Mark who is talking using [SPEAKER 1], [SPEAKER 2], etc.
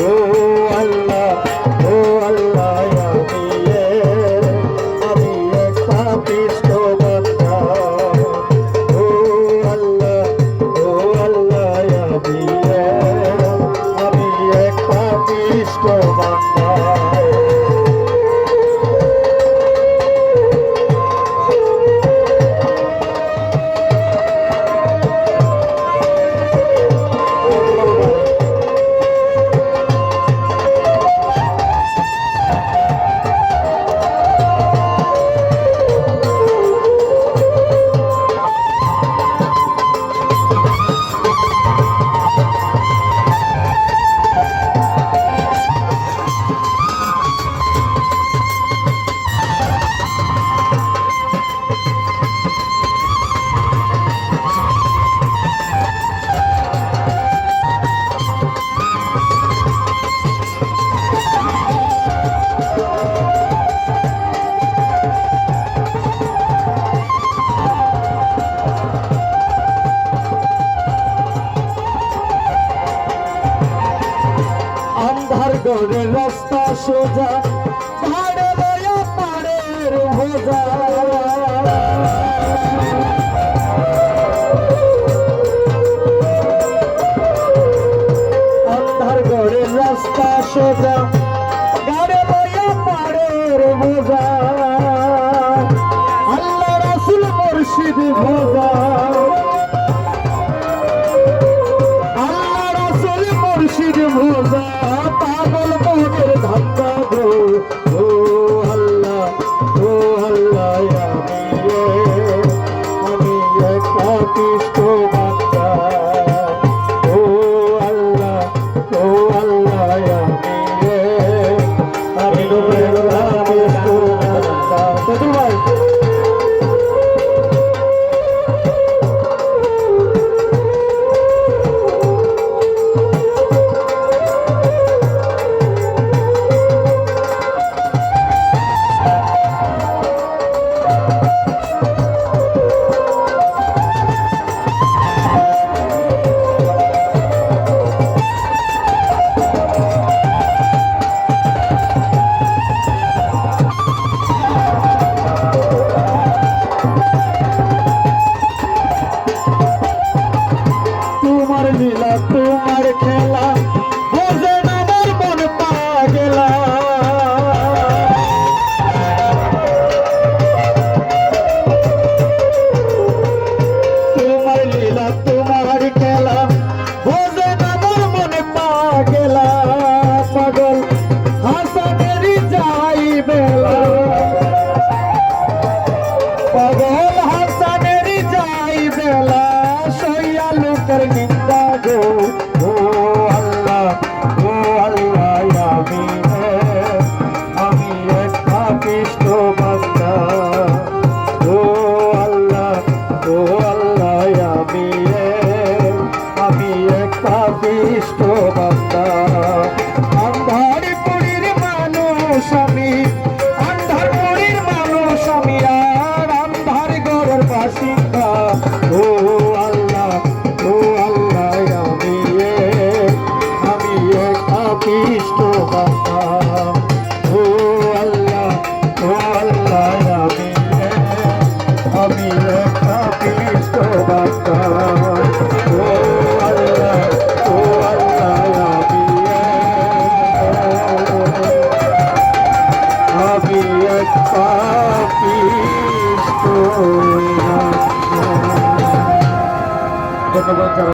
[SPEAKER 1] ও আল্লাহ ও আল্লাহ আমি এক পাপিষ্ঠ বান্দা ও আল্লাহ আমি এক পাপিষ্ঠ বান্দা গড়ের রাস্তা সোজা পাড়ে লয়া পাড়ের ভোজা অন্ধার গড়ের রাস্তা সোজা গাড়ে লয়া পাড়ের ভোজা আল্লাহ রাসূল মুর্শিদ ভোজা আল্লাহ রাসূল মুর্শিদ ভোজা পাগল মনের ধাক্কা গো ও আল্লাহ আমি এক পাপিষ্ঠ বান্দা ও আল্লাহ আমি এক পাপিষ্ঠ বান্দা লীলা তোমার খেলা বোঝে না আমার মন পাগলা তোমার লীলা তোমার খেলা বোঝে না আমার মন পাগলা পাগল হাসানেরই যাই বেলা পাগল হাসানেরই যাই বেলা সইয়া লোকের নিন্দা গো ও আল্লাহ আমি এক পাপিষ্ঠ বান্দা ও আল্লাহ আমি এক পাপিষ্ঠ বান্দা আন্ধারপুরীর মানুষ আমি আন্ধারপুরীর মানুষ আমি আর আন্ধার ঘরের বাসিন্দা ও আল্লাহ আমি এক পাপিষ্ঠ বান্দা ও আল্লাহ আমি এক পাপিষ্ঠ বান্দা ও আল্লাহ আমি এক পাপিষ্ঠ। ধন্যবাদ।